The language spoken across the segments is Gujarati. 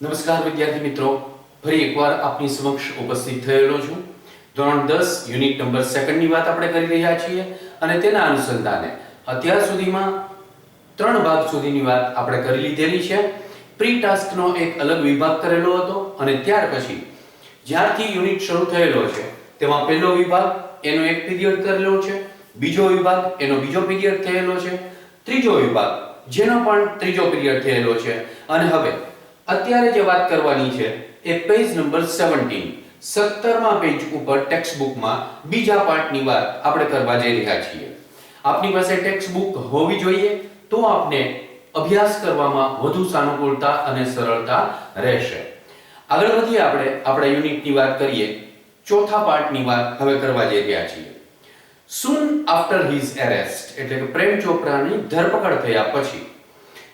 નમસ્કાર વિદ્યાર્થી મિત્રો, ફરી એકવાર આપની સમક્ષ ઉપસ્થિત થયેલો છું. ધોરણ 10 યુનિટ નંબર 2 ની વાત આપણે કરી રહ્યા છીએ અને તેના અનુસંધાને અત્યાર સુધીમાં 3 ભાગ સુધીની વાત આપણે કરી લીધેલી છે. પ્રી ટાસ્કનો એક અલગ વિભાગ કરેલો હતો અને ત્યાર પછી જ્યારથી યુનિટ શરૂ થયેલો છે તેમાં પહેલો વિભાગ એનો એક પીરિયડ કરેલો છે, બીજો વિભાગ એનો બીજો પીરિયડ થયેલો છે, ત્રીજો વિભાગ જેનો પણ ત્રીજો પીરિયડ થયેલો છે અને હવે અત્યારે જે વાત કરવાની છે એ પેજ નંબર 17 17મા પેજ ઉપર ટેક્સ્ટ બુકમાં બીજા પાર્ટની વાત આપણે કરવા જઈ રહ્યા છીએ. આપની પાસે ટેક્સ્ટ બુક હોવી જોઈએ તો આપને અભ્યાસ કરવામાં વધુ સાનુકૂળતા અને સરળતા રહેશે. આગળ વધીએ આપણે આપણા યુનિટની વાત કરીએ. ચોથા પાર્ટની વાત હવે કરવા જઈ રહ્યા છીએ. Soon after his arrest એટલે કે પ્રેમ ચોપરાની ધરપકડ થયા પછી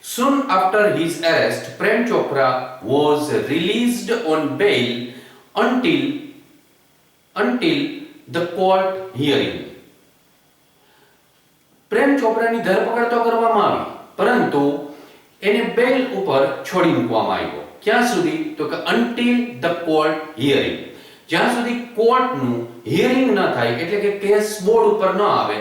Soon after his arrest, Prem Chopra was released on bail until the court hearing. પ્રેમ ચોપરાની ધરપકડ તો કરવામાં આવી, પરંતુ એને બેલ ઉપર છોડી મૂકવામાં આવ્યો. ક્યાં સુધી? તો કે until the court hearing. જ્યાં સુધી કોર્ટનું હિયરિંગ ન થાય, એટલે કે કેસ બોર્ડ ઉપર ન આવે,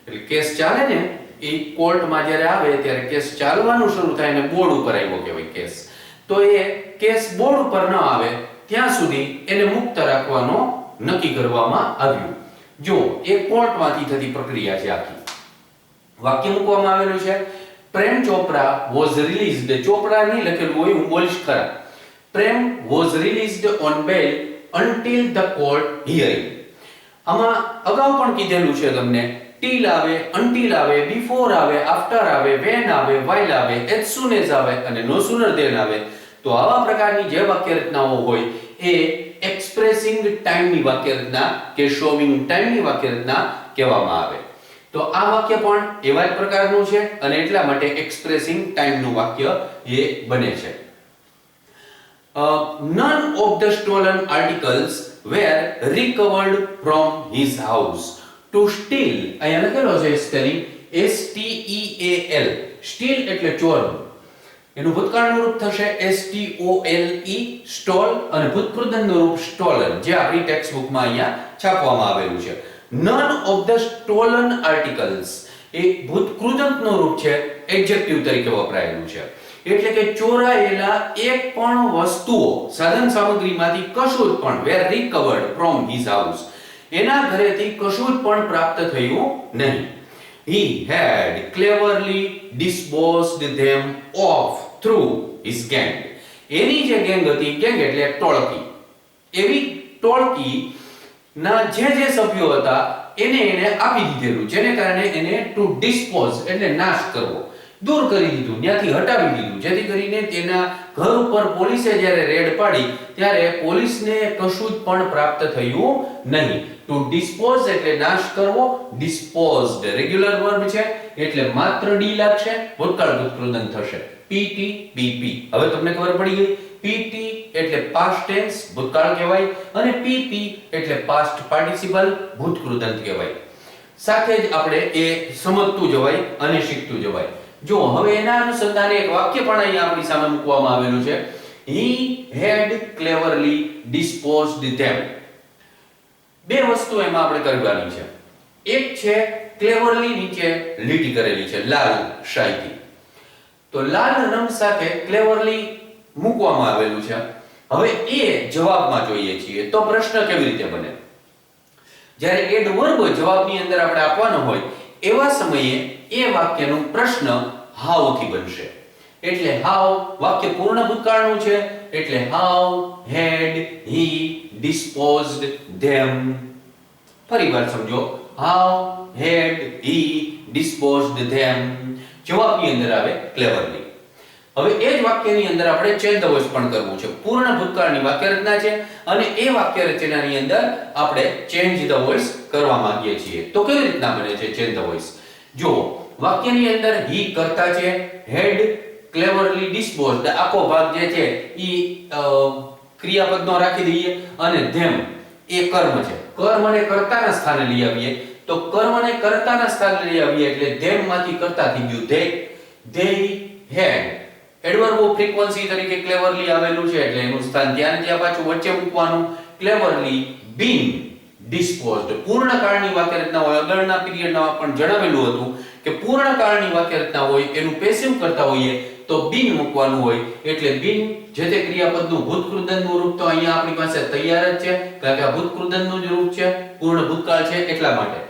એટલે કેસ ચાલે ને એ કોર્ટમાં જ્યારે આવે ત્યારે કેસ ચાલવાનું શરૂ થાય અને બોર્ડ ઉપર આવ્યો કહેવાય કેસ, તો એ કેસ બોર્ડ ઉપર ન આવે ત્યાં સુધી એને મુક્ત રાખવાનો નક્કી કરવામાં આવ્યું. જો એ કોર્ટમાંથી થતી પ્રક્રિયા છે આખી. વાક્ય મૂકવામાં આવેલું છે પ્રેમ ચોપરા વોઝ રિલીઝડ. ચોપરા નહીં લખેલું હોય, હું બોલીશ ખરા. Prem was released on bail until the court hearing. આમાં અગાઉ પણ કીધેલું છે તમને, till આવે, until આવે, before આવે, after આવે, when આવે, while આવે, as soon as આવે અને no sooner than આવે. તો આવા પ્રકારની જે વાક્ય રચનાઓ હોય એ એક્સપ્રેસિંગ ટાઈમ ની વાક્ય રચના કે શોવિંગ ટાઈમ ની વાક્ય રચના કહેવામાં આવે. તો આ વાક્ય પણ એવા જ પ્રકારનું છે અને એટલા માટે એક્સપ્રેસિંગ ટાઈમ નું વાક્ય એ બને છે. None of the stolen articles were recovered from his house. To steal, અહીંયા લખેલો છે સ્પેલિંગ STEAL. સ્ટીલ એટલે ચોરવું. એનું ભૂતકાળનું રૂપ થશે STOLE, સ્ટોલ, અને ભૂતકૃદંતનું રૂપ સ્ટોલન, જે આપણી ટેક્સ્ટ બુકમાં અહીંયા છાપવામાં આવેલું છે. None of the stolen articles એ ભૂતકૃદંતનું રૂપ છે, એડજેક્ટિવ તરીકે વપરાયેલું છે. એટલે કે ચોરાયેલા એક પણ વસ્તુઓ, સાધન સામગ્રીમાંથી કશું જ પણ were recovered from his house, એના ઘરેથી કશું જ પણ પ્રાપ્ત થયું નહીં. He had cleverly disposed them off through his gang. એની જે ગેંગ હતી, ગેંગ એટલે ટોળકી, એવી ટોળકી ના જે સભ્યો હતા એને આપી દીધેલું, જેને કારણે એને ટુ ડિસ્પોઝ એટલે નાશ કરવો, દૂર કરી દીધું, ત્યાંથી હટાવી દીધું, જેથી કરીને તેના ઘર ઉપર પોલીસે જ્યારે રેડ પાડી ત્યારે પોલીસને કશું જ પણ પ્રાપ્ત થયું નહીં. ટુ ડિસ્પોઝ એટલે નાશ કરવો, ડિસ્પોઝડ રેગ્યુલર વર્બ છે એટલે માત્ર ડી લાગશે, ભૂતકાળ ભૂતકૃદંત થશે PT PP. હવે તમને ખબર પડી ગઈ. PT એટલે પાસ્ટ ટેન્સ ભૂતકાળ કહેવાય અને PP એટલે પાસ્ટ પાર્ટિસિપલ ભૂતકૃદંત કહેવાય. સાથે જ આપણે એ સમજતું જવાય અને શીખતું જવાય. જો હવે એના અનુસંધાને એક વાક્ય પણ અહીંયા આપણી સામે મૂકવામાં આવેલું છે. He had cleverly disposed them. બે વસ્તુ એમાં આપણે કરવાની છે. એક છે cleverly, નીચે લીટી કરેલી છે લાલ શાહીથી, તો લાલ રંગ સાથે cleverly મૂકવામાં આવેલું છે. હવે એ જવાબમાં જોઈએ છીએ તો પ્રશ્ન કેવી રીતે બને? જ્યારે એડ વર્બ જવાબની અંદર આપણે આપવાનો હોય એવા સમયે એ વાક્યનો પ્રશ્ન હાઉ થી બનશે. એટલે હાઉ વાક્ય પૂર્ણ ભૂતકાળનું છે એટલે how had he disposed them. ફરીવાર સમજો, how had he disposed them. જવાબની અંદર આવે cleverly. હવે એ જ વાક્યની અંદર આપણે ચેન્જ ધ વોઇસ પણ કરવું છે. પૂર્ણ ભૂતકાળની વાક્ય રચના છે અને એ વાક્ય રચનાની અંદર આપણે ચેન્જ ધ વોઇસ કરવા માંગીએ છીએ. તો કેવી રીતના બને છે ચેન્જ ધ વોઇસ? જો વાક્યની અંદર હી કર્તા છે, હેડ ક્લેવરલી ડિસ્પોઝડ આખો ભાગ જે છે ઈ ક્રિયાપદનો રાખી દઈએ અને ધેમ એ કર્મ છે. કર્મને કર્તાના સ્થાને લઈ આવીએ તો કર્મને કર્તાના સ્થાને લઈ આવીએ એટલે ધેમ માંથી કર્તા થઈ ગયું. they had adverb off frequency તરીકે ક્લેવરલી આવેલું છે એટલે એનું સ્થાન ત્યાં ત્યાં પાછું વચ્ચે મૂકવાનું. ક્લેવરલી બીન ડિસ્પોઝડ પૂર્ણ કાળની વાક્ય રચના હોય. આગળના પીરિયડમાં પણ જણાવેલું હતું કે પૂર્ણ કાળની વાક્ય રચના હોય એનું પેસિવ કરતા હોઈએ તો બીન મૂકવાનું હોય. એટલે બીન જે તે ક્રિયાપદનું ભૂતકૃદનનું રૂપ તો અહીંયા આપણી પાસે તૈયાર જ છે કારણ કે આ ભૂતકૃદનનું જ રૂપ છે, પૂર્ણ ભૂતકાળ છે એટલા માટે.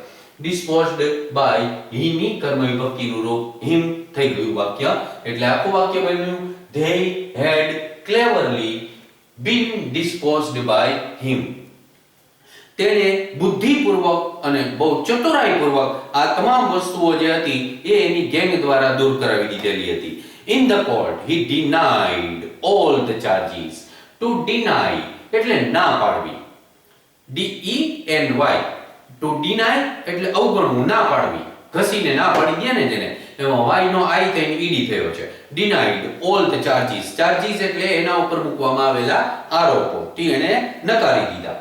disposed by he ની કર્મ વિભક્તિનું રૂપ him થઈ ગયું વાક્ય. એટલે આખું વાક્ય બન્યું they had cleverly been disposed by him. તેણે બુદ્ધિપૂર્વક અને બહુ ચતુરાઈપૂર્વક આ તમામ વસ્તુઓ જે હતી એ એની ગેંગ દ્વારા દૂર કરાવી દીધેલી હતી. In the court he denied all the charges. To deny એટલે ના પાડવી. D E N Y. To deny એટલે અવગણવું, ના પાડવી, ઘસીને ના પાડી દે ને જેને, એમાં y નો i થઈને ed થયો છે. Denied all the charges. Charges એટલે એના ઉપર મૂકવામાં આવેલા આરોપો તે એને નકારી દીધા.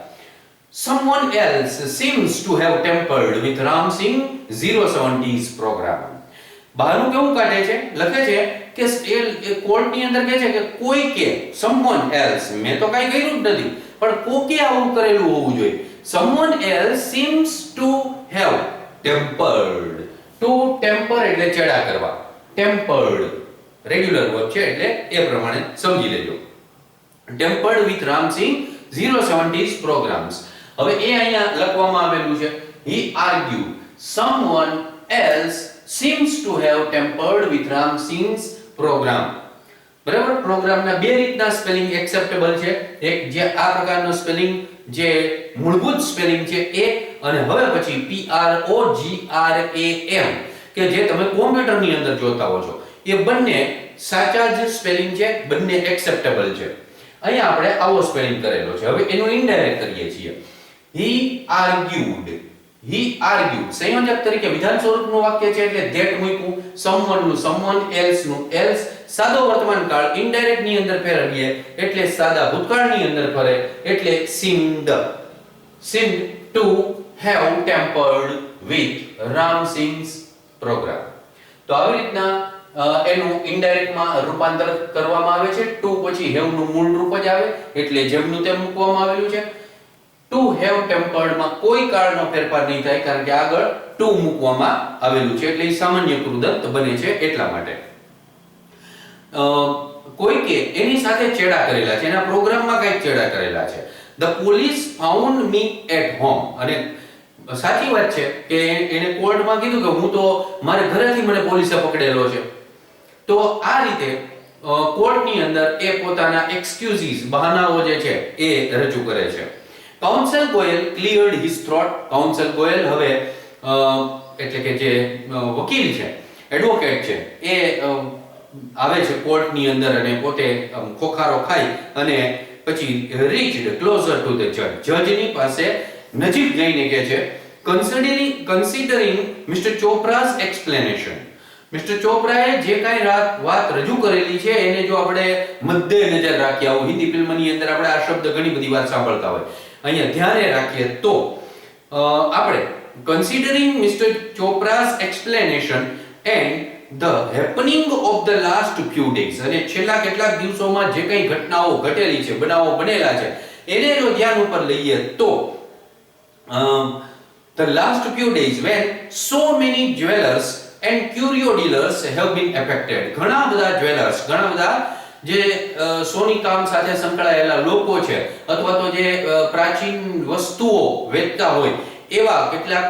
Someone else seems to have tampered with Ram Singh 070's program. બહારનું કેવું કાઢે છે, લખે છે કે એ કોર્ટની અંદર કહે છે કે કોઈ કે someone else, મેં તો કાઈ કર્યું જ નથી પણ કોકે આવું કરેલું હોવું જોઈએ. Someone else seems to have tampered. To temper એટલે ચેડા કરવા. Tampered રેગ્યુલર વર્બ છે એટલે એ પ્રમાણે સમજી લેજો. Tampered with Ram Singh 070's programs. હવે એ અહીંયા લખવામાં આવેલું છે he argued someone else seems to have tampered with Ram Singh's program. બરાબર, પ્રોગ્રામના બે રીતના સ્પેલિંગ એક્સેપ્ટેબલ છે. એક જે આ પ્રકારનો સ્પેલિંગ જે મૂળભૂત સ્પેલિંગ છે એ, અને હવે પછી PROGRAM કે જે તમે કોમ્પ્યુટરની અંદર જોતા હો છો એ બંને સાચા જ સ્પેલિંગ છે, બંને એક્સેપ્ટેબલ છે. અહીંયા આપણે આવો સ્પેલિંગ કરેલો છે. હવે એનું ઇનડાયરેક્ટ કરીએ છીએ. he argued સંયોજક તરીકે વિધાન સ્વરૂપનું વાક્ય છે એટલે that મૂક્યું, someone નું someone else નું else, સાદો વર્તમાન કાળ ઇનડાયરેક્ટ ની અંદર ફેરવીએ એટલે સાદા ભૂતકાળની અંદર ફરે એટલે seemed to have tampered with Ram Singh's program. તો આવી રીતના એનું ઇનડાયરેક્ટ માં રૂપાંતર કરવામાં આવે છે. to પછી have નું મૂળ રૂપ જ આવે એટલે જેમનું તેમ મૂકવામાં આવેલું છે. to have tempered માં કોઈ કાળનો ફેરફાર નહીં થાય કારણ કે આગળ to મૂકવામાં આવેલું છે એટલે એ સામાન્ય કૃદંત બને છે એટલા માટે. કોઈ કે એની સાથે ચેડા કરેલા છે, એના પ્રોગ્રામમાં કંઈક ચેડા કરેલા છે. The police found me at home. અને સાચી વાત છે કે એને કોર્ટમાં કીધું કે હું તો મારે ઘરેથી મને પોલીસે પકડેલો છે. તો આ રીતે કોર્ટની અંદર એ પોતાના એક્સક્યુઝીસ બહાનાઓ જે છે એ રજૂ કરે છે. Counsel Goyal cleared his throat. Counsel Goyal હવે એટલે કે જે વકીલ છે, એડવોકેટ છે, એ આવે છે કોર્ટની અંદર અને પોતે ખોખારો ખાઈ અને પછી રીચડ ક્લોઝર ટુ ધ જજ. જજની પાસે નજીક જઈને કહે છે considering mister Chopra's explanation. Mister ચોપરાએ જે કાંઈ વાત રજૂ કરેલી છે એને જો આપણે મધ્ય નજર રાખીએ, આવું હિન્દી ફિલ્મની અંદર આપણે આ શબ્દ ઘણી બધી વાર સાંભળતા હોય, અહીંયા ધ્યાને રાખીએ તો આપણે considering mister Chopra's explanation and the happening of the last few days, અને છેલ્લા કેટલાક દિવસોમાં જે કંઈ ઘટનાઓ ઘટેલી છે, બનાવો બનેલા છે એને જો ધ્યાન ઉપર લઈએ તો the last few days when so many jewelers and curio dealers have been affected. ઘણા બધા જ્વેલર્સ, ઘણા બધા જે સોની કામ સાથે સંકળાયેલા લોકો છે અથવા તો જે પ્રાચીન વસ્તુઓ વેચતા હોય એવા કેટલાક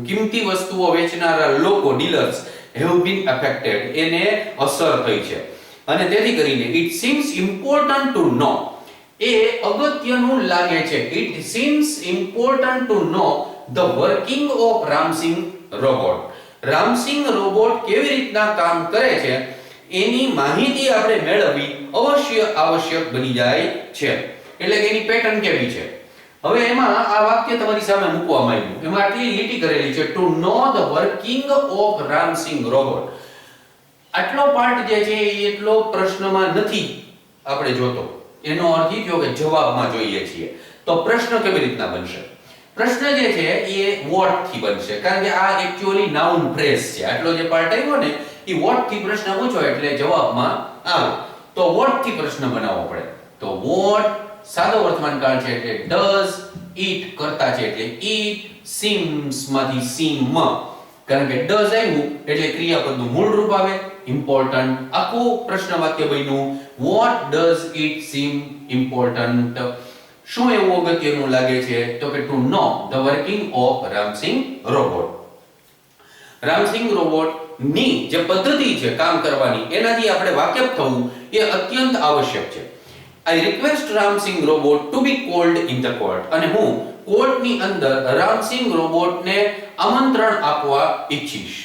કિંમતી વસ્તુઓ વેચનારા લોકો, ડીલર્સ, have been affected, એને અસર થઈ છે. અને તેથી કરીને it seems important to know, એ અગત્યનું લાગે છે, it seems important to know the working of Ramsing robot. Ram Singh robot કેવી રીતના કામ કરે છે એની માહિતી આપણે મેળવવી આવશ્યક બની જાય છે. એટલે કે એની પેટર્ન કેવી છે. હવે એમાં આ વાક્ય તમારી સામે મૂકવામાં આવ્યું, એમાં આટલી લીટી કરેલી છે to know the working of Ramsing robot. આટલો પાર્ટ જે છે એ એટલો પ્રશ્નમાં નથી આપણે જોતો, એનો અર્થ એ થયો કે જવાબમાં જોઈએ છીએ. તો પ્રશ્ન કેવી રીતના બનશે? પ્રશ્ન જે છે એ વોટ થી બનશે કારણ કે આ એક્ચ્યુઅલી નાઉન ફ્રેઝ છે. આટલો જે પાર્ટ આવ્યો ને એ ઈ વોટ થી પ્રશ્ન પૂછો એટલે જવાબમાં આવે. તો વોટ થી પ્રશ્ન બનાવવો પડે. તો વોટ સાદો વર્તમાનકાળ છે એટલે ડઝ, ઈટ કરતા છે એટલે ઈટ, સીમ્સ માંથી સીમ, કારણ કે ડઝ આવ્યું એટલે ક્રિયાપદનું મૂળ રૂપ આવે ઇમ્પોર્ટન્ટ. આખું પ્રશ્ન વાક્ય બન્યું what does it seem important. શું એવું અગત્યનું લાગે છે? તો કે to know the working of Ramsingh robot. Ramsingh robot ની જે પદ્ધતિ છે કામ કરવાની એનાથી આપણે વાકેફ થવું એ અત્યંત આવશ્યક છે. I request Ramsingh robot to be called in the court. અને હું કોર્ટની અંદર રામસિંગ રોબોટને આમંત્રણ આપવા ઈચ્છીશ.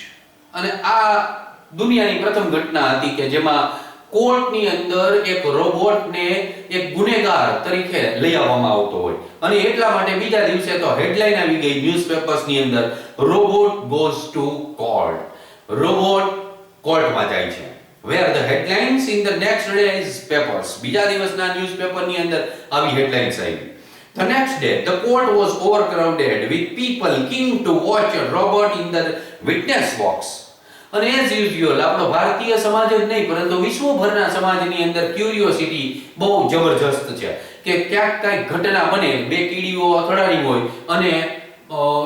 અને આ દુનિયાની પ્રથમ ઘટના હતી કે જેમાં કોર્ટની અંદર એક રોબોટને એક ગુનેગાર તરીકે લઈ આવવામાં આવતો હોય. અને એટલા માટે બીજા દિવસે તો હેડલાઈન આવી ગઈ ન્યૂઝપેપર્સની અંદર, robot goes to court. Robot કોર્ટમાં જાય છે. Where the headlines in the next day's papers. બીજા દિવસના ન્યૂઝપેપરની અંદર આવી હેડલાઇન્સ આવી. The next day the court was overcrowded with people keen to watch a robot in the witness box. અને as usual આપણો ભારતીય સમાજ જ નહીં પરંતુ વિશ્વભરના સમાજની અંદર ક્યુરિયોસિટી બહુ જબરજસ્ત છે કે ક્યાંક કાંઈક ઘટના બને, બે કીડીઓ અથડાણી હોય અને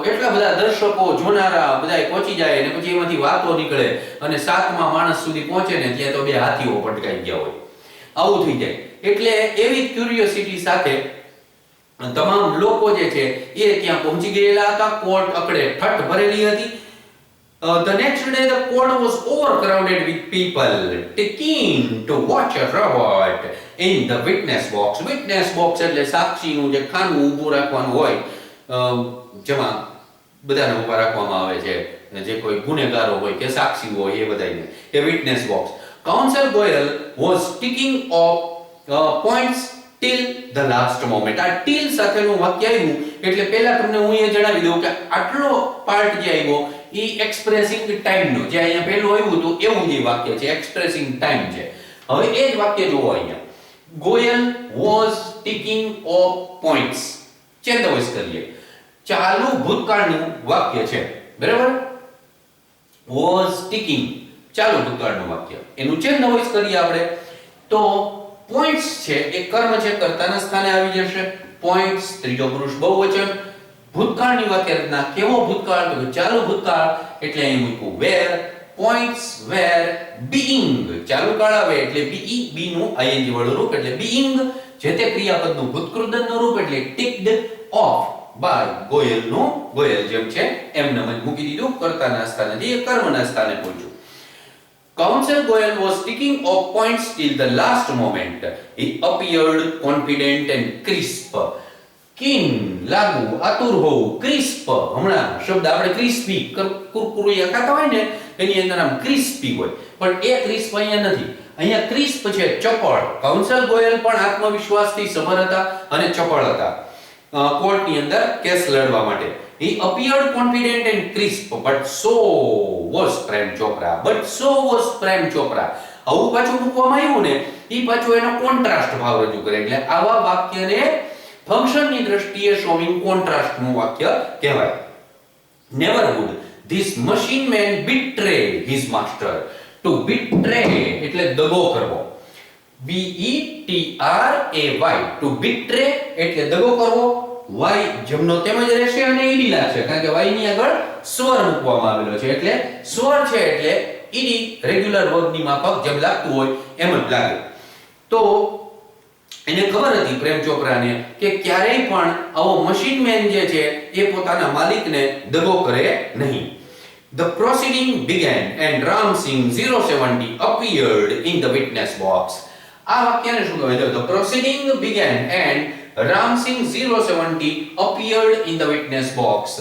એટલા બધા દર્શકો જોનારા બધાય પહોંચી જાય અને પછી એમાંથી વાતો નીકળે અને સાતમા માણસ સુધી પહોંચે ને ત્યાં તો બે હાથીઓ પટકાઈ ગયા હોય. આવું થઈ જાય. એટલે એવી ક્યુરિયોસિટી સાથે તમામ લોકો જે છે એ ત્યાં પહોંચી ગયેલા હતા. કોર્ટ અકડે ઠઠ ભરેલી હતી. The next day the court was overcrowded with people keen to watch a robot in the witness box. Witness box એટલે સાક્ષીનું જે ખાનું ઊભું રાખવાનું હોય જેમાં બધાને ઊભા રાખવામાં આવે છે, જે કોઈ ગુનેગારો હોય કે સાક્ષી હોય એ બધાને, એ witness box. Counsel Goyal was ticking off points till the last moment. આ ટીલ સાથેનું વાક્ય આવ્યું એટલે પહેલા તમને હું એ જણાવી દઉં કે આટલો પાર્ટ જે આવ્યો એ એક્સપ્રેસિંગ ટાઈમનો, જે અહીંયા પહેલું આવ્યું હતું એવું જ વાક્ય છે, એક્સપ્રેસિંગ ટાઈમ છે. હવે એ જ વાક્ય જુઓ અહીંયા, Goyal was ticking off points. છેદવશ કરીએ, ચાલુ ભૂતકાળનું વાક્ય છે, બરાબર? વોઝ ટીકિંગ ચાલુ ભૂતકાળનું વાક્ય, એનું છેદવશ કરીએ આપણે તો પોઈન્ટ્સ છે એ કર્મ છે, કર્તાના સ્થાને આવી જશે. પોઈન્ટ્સ ત્રીજો પુરુષ બહુવચન. ભૂતકાળની વાક્ય રચના, કેવો ભૂતકાળ? તો ચાલુ ભૂતકાળ એટલે અહીં મૂક્યું વેર. પોઈન્ટ્સ વેર બીઇંગ, ચાલુ કાળ આવે એટલે બીઈ, બી નું આઈએનજી વાળું રૂપ એટલે બીઇંગ, જે તે ક્રિયાપદનું ભૂતકૃદનનું રૂપ એટલે ટિક્ડ ઓફ બાય ગોયલ નું, ગોયલ જેમ છે એમ નામ જ મૂકી દીધું, કર્તાના સ્થાનેથી એ કર્મના સ્થાને પહોંચ્યું. Counsel Goyal was ticking off points till the last moment. He appeared confident and crisp. Keen, લાગુ, આતુર હોવું, crisp. હમણાં શબ્દ આપણે crispy, કુરકુરિયા ખાતા હોય ને એની અંદર આમ crispy હોય, પણ એ crisp અહીંયા નથી. અહીંયા crisp છે ચપળ. કાઉન્સલ ગોયલ પણ આત્મવિશ્વાસથી સભર હતા અને ચપળ હતા કોર્ટની અંદર કેસ લડવા માટે. He appeared confident and crisp, but so was Prem Chopra. But so was Prem Chopra. આવું પાછું મૂકવામાં આવ્યું ને એ પાછું એનો કોન્ટ્રાસ્ટ ભાવ રજૂ કરે એટલે આવા વાક્યને ફંક્શનની દ્રષ્ટિએ શોવિંગ કોન્ટ્રાસ્ટનું વાક્ય કહેવાય. Never would this machine man betray his master. To betray એટલે દગો કરવો. B E T R A Y. To betray એટલે દગો કરવો. y જમનો તેમજ રહેશે અને ઈડી લાગશે કારણ કે y ની આગળ સ્વર મૂકવામાં આવેલો છે એટલે સ્વર છે એટલે ઈડી રેગ્યુલર વર્બની માફક જેમ લાગતું હોય એમ જ લાગે. તો એને ખબર હતી પ્રેમ ચોપરાને કે ક્યારેય પણ આવો મશીન મેન જે છે એ પોતાના માલિકને દગો કરે નહીં. The proceeding began and Ram Singh 070 appeared in the witness box. આ વાક્યને શું કહેવાય? The proceeding began and Ram Singh 070 appeared in the witness box.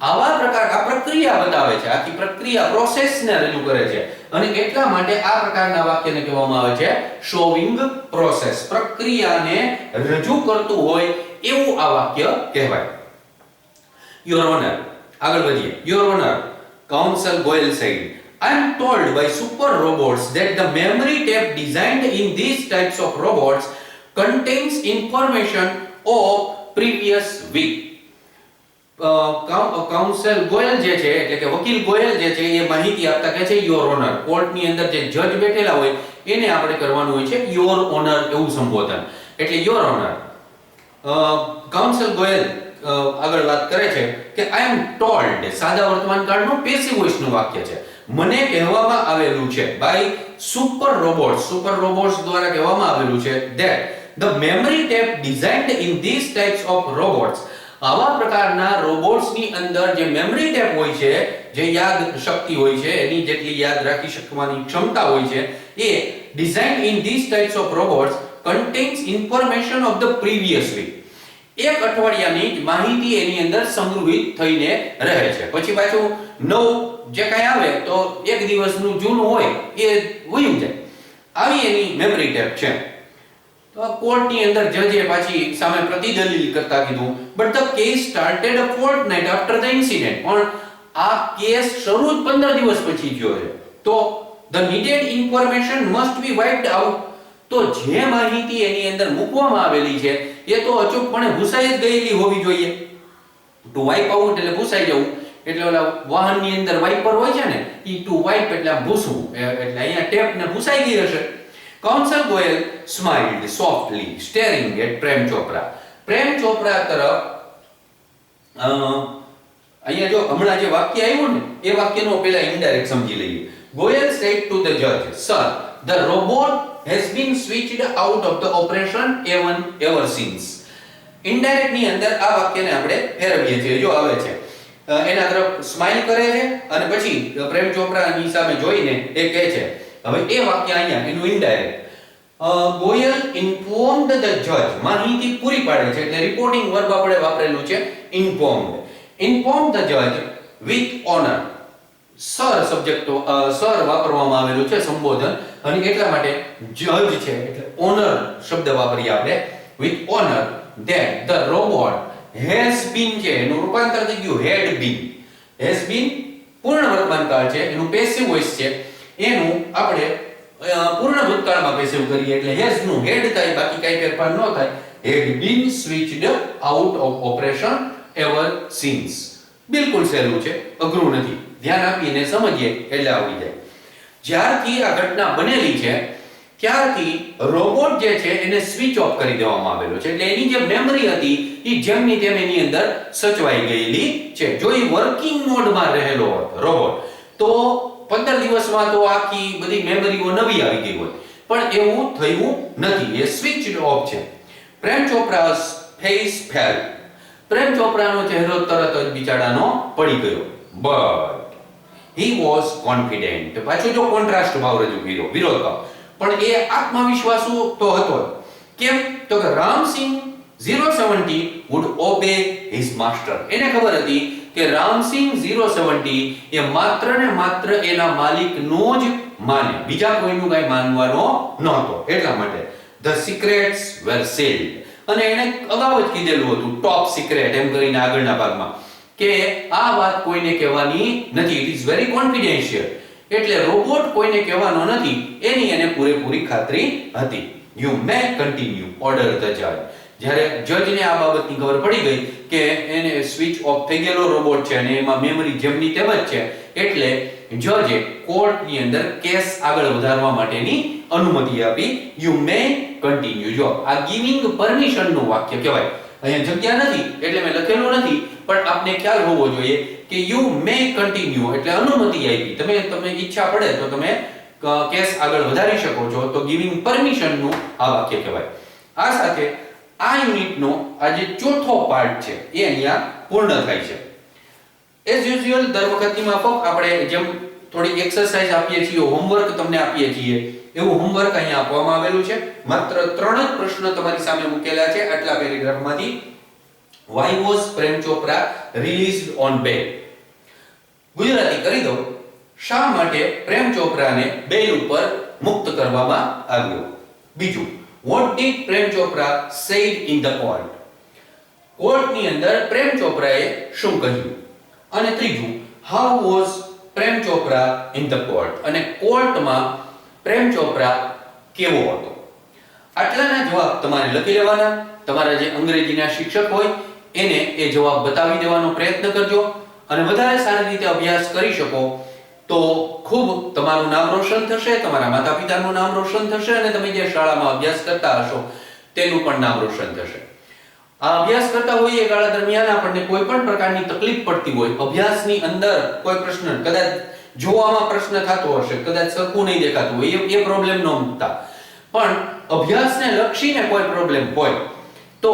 આવા પ્રકાર આ પ્રક્રિયા બતાવે છે, આખી પ્રક્રિયા પ્રોસેસને રજૂ કરે છે અને એટલા માટે આ પ્રકારના વાક્યને કહેવામાં આવે છે શોવિંગ પ્રોસેસ. પ્રક્રિયાને રજૂ કરતું હોય એવું આ વાક્ય કહેવાય. Your Honor, આગળ વધીએ. Your Honor, Counsel Goyal said, I am told by super robots that the memory tape designed in these types of robots contains information of previous week. Counsel Goyal જે છે એટલે કે વકીલ ગોયલ જે છે એ માહિતી આપતા કહે છે યોર ઓનર. કોર્ટની અંદર જે જજ બેઠેલા હોય એને આપણે કરવાનું હોય છે યોર ઓનર એવું સંબોધન. એટલે યોર ઓનર. કાઉન્સલ ગોયલ આગળ વાત કરે છે કે આઈ એમ ટોલ્ડ, સાદા વર્તમાન કાળનું પેસિવ વોઇસનું વાક્ય છે, મને કહેવામાં આવેલું છે બાય સુપર રોબોટ્સ દ્વારા કહેવામાં આવેલું છે that the memory tape designed in these types of robots, આવા પ્રકારના રોબોટ્સની અંદર જે મેમરી ટેપ હોય છે, જે યાદ શક્તિ હોય છે, એની જેટલી યાદ રાખી શકવાની ક્ષમતા હોય છે, એ designed in these types of robots contains information of the previous week. એક અઠવાડિયાની માહિતી એની અંદર સંગ્રહિત થઈને રહે છે. પછી પાછું નવું જે કાંઈ આવે તો એક દિવસનું જૂનું હોય એ વયું જાય. આવી એની મેમરી ટેપ છે. તો કોર્ટની અંદર જજે પાછી સામે પ્રતિદલીલ કરતા કીધું but the case started a Fortnite after the incident. પણ આ કેસ શરૂ જ 15 દિવસ પછી થયો છે. તો the needed information must be wiped out. તો જે માહિતી એની અંદર મૂકવામાં આવેલી છે એ તો અચૂકપણે ભૂસાઈ જ ગયેલી હોવી જોઈએ. ટુ વાઇપ આઉટ એટલે ભૂસાઈ જવું. એટલે ઓલા વાહનની અંદર વાઇપર હોય છે ને, ઈ ટુ વાઇપ એટલે ભૂસવું. એટલે અહીંયા ટેપ ને ભૂસાઈ ગઈ હશે. Counsel Goyal smiled softly staring at Prem Chopra. Prem Chopra તરફ અહીંયા જો હમણાં જે વાક્ય આવ્યું ને એ વાક્યનો પહેલા ઇનડાયરેક્ટ સમજી લઈએ. ગોયલ સેડ ટુ ધ જજ, sir the robot has been switched out of the operation ever since. Indirect ની અંદર આ વાક્યને આપણે ફેરવીએ છીએ. જો આવે છે એના તરફ સ્માઈલ કરે છે અને પછી પ્રેમ ચોપરાની સામે જોઈને એ કહે છે. હવે એ વાક્ય અહીંયા એનું ઇનડાયરેક્ટ ગોયલ ઇન્ફોર્મ્ડ ધ જજ, માહિતી પૂરી પાડે છે એટલે રિપોર્ટિંગ વર્બ આપણે વાપરેલું છે ઇન્ફોર્મ્ડ. ઇન્ફોર્મ ધ જજ with honour. Sir subject sir વાપરવામાં આવેલું છે સંબોધન અને એટલા માટે જજ છે એટલે ઓનર શબ્દ વાપરીએ આપણે with honour that the robot has been છે એનું રૂપાંતર થઈ ગયું had been. has been પૂર્ણ વર્તમાન કાળ છે, એનું પેસિવ વોઇસ છે, એનું આપણે પૂર્ણ ભૂતકાળમાં પેસિવ કરીએ એટલે has નું had થાય, બાકી કઈ ફેરફાર ન થાય. had been switched out of operation ever since. બિલકુલ સહેલું છે, અઘરું નથી. ધ્યાન આપીને સમજીએ એટલે આવડી જાય. જ્યારથી આ ઘટના બનેલી છે ત્યારથી રોબોટ જે છે એને સ્વિચ ઓફ કરી દેવામાં આવેલો છે. એટલે એની જે મેમરી હતી એ જેમની તેમ એની અંદર સચવાઈ ગયેલી છે. જો એ વર્કિંગ મોડમાં રહેલો હોત રોબોટ તો 15 દિવસમાં તો આખી બધી મેમરીઓ નવી આવી ગઈ હોત. પણ એવું થયું નથી, એ સ્વિચ ઓફ છે. પ્રેમ ચોપરા's face fell. પ્રેમ ચોપરાનો ચહેરો તરત જ બિચારાનો પડી ગયો. But he was confident. પાછો જો કોન્ટ્રાસ્ટ ભાવ રજૂ કર્યો, વિરોધ ભાવ. પણ એ આત્મવિશ્વાસુ તો હતો. કેમ? તો કે Ramsinh 070 would obey his master. એને ખબર હતી કે રામસિંહ 070 એ માત્ર ને માત્ર એના માલિકનો જ માને, બીજા કોઈનું કઈ માનવાનો નહોતો. એટલા માટે the secrets were sealed. અને એને અગાઉ જ કીધેલું હતું ટોપ સિક્રેટ એમ કરીને આગળના ભાગમાં કે આ વાત કોઈને કહેવાની નથી. It is very confidential. એટલે રોબોટ કોઈને કહેવાનો નથી એની એને પૂરેપૂરી ખાતરી હતી. You may continue order the જજ. જ્યારે જજને આ બાબતની ખબર પડી ગઈ કે એને સ્વિચ ઓફ થઈ ગયેલો રોબોટ છે અને એમાં મેમરી જેમની તેમ જ છે એટલે જજે કોર્ટની અંદર કેસ આગળ વધારવા માટેની અનુમતિ આપી. You may continue. જો આ ગિવિંગ પરમિશન નું વાક્ય કહેવાય. અહીંયા જગ્યા નથી એટલે મેં લખેલું નથી, પણ આપને ખ્યાલ હોવો જોઈએ કે યુ મે કન્ટિન્યુ એટલે અનુમતિ આપી. તમે ઈચ્છા પડે તો તમે કેસ આગળ વધારી શકો છો. તો ગિવિંગ પરમિશન નું આ વાક્ય કહેવાય. આ સાથે આ યુનિટનો આ જે ચોથો પાર્ટ છે એ અહીંયા પૂર્ણ થાય છે. એઝ યુઝ્યુઅલ દર વખતની માફક આપણે જેમ થોડી એક્સરસાઇઝ આપીએ છીએ, હોમવર્ક તમને આપીએ છીએ, એવું હોમવર્ક અહીંયા આપવામાં આવેલું છે. માત્ર 3 જ પ્રશ્ન તમારી સામે મૂકેલા છે આટલા પેરેગ્રાફમાંથી. Why was Prem Chopra released on bail? Gujarati કરી દો. શા માટે પ્રેમ ચોપરાને બેલ ઉપર મુક્ત કરવામાં આવ્યો? બીજું, what did Prem Chopra said in the court? કોર્ટની અંદર પ્રેમ ચોપરાએ શું કહ્યું? અને ત્રીજું, how was Prem Chopra in the court? અને કોર્ટમાં પ્રેમ ચોપરા કેવો હતો? આટલાના જવાબ તમારે લખી લેવાના. તમારા જે અંગ્રેજીના શિક્ષક હોય એને એ જવાબ બતાવી દેવાનો પ્રયત્ન કરજો અને વધારે સારી રીતે અભ્યાસ કરી શકો તો ખૂબ તમારું નામ રોશન થશે, તમારા માતા પિતાનું નામ રોશન થશે અને તમે જે શાળામાં અભ્યાસ કરતા હશો તેનું પણ નામ રોશન થશે. આ અભ્યાસ કરતા હોઈએ ગાળા દરમિયાન આપણને કોઈ પણ પ્રકારની તકલીફ પડતી હોય, અભ્યાસની અંદર કોઈ પ્રશ્ન કદાચ જોવામાં પ્રશ્ન થતો હશે, કદાચ સરખું નહીં દેખાતું હોય, એ પ્રોબ્લેમ ન મૂકતા, પણ અભ્યાસને લક્ષીને કોઈ પ્રોબ્લેમ હોય તો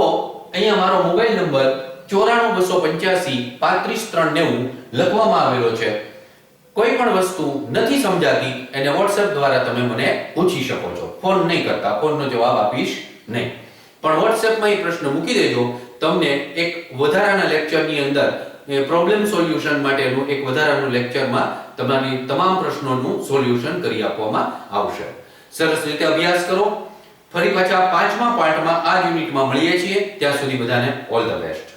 અહીંયા મારો મોબાઈલ નંબર 94 285 35 390 લખવામાં આવેલો છે. કોઈ પણ વસ્તુ નથી સમજાતી એને WhatsApp દ્વારા તમે મને પૂછી શકો છો. ફોન નહીં કરતા, ફોનનો જવાબ આપીશ નહીં, પણ WhatsApp માં એ પ્રશ્ન મૂકી દેજો. તમને એક વધારાના લેક્ચરની અંદર પ્રોબ્લેમ સોલ્યુશન માટેનું એક વધારાનું લેક્ચરમાં તમારી તમામ પ્રશ્નોનું સોલ્યુશન કરી આપવામાં આવશે. સરસ રીતે અભ્યાસ કરો. ફરી પાછા 5મા પાર્ટમાં આ યુનિટમાં મળીએ છીએ. ત્યાં સુધી બધાને ઓલ ધ બેસ્ટ.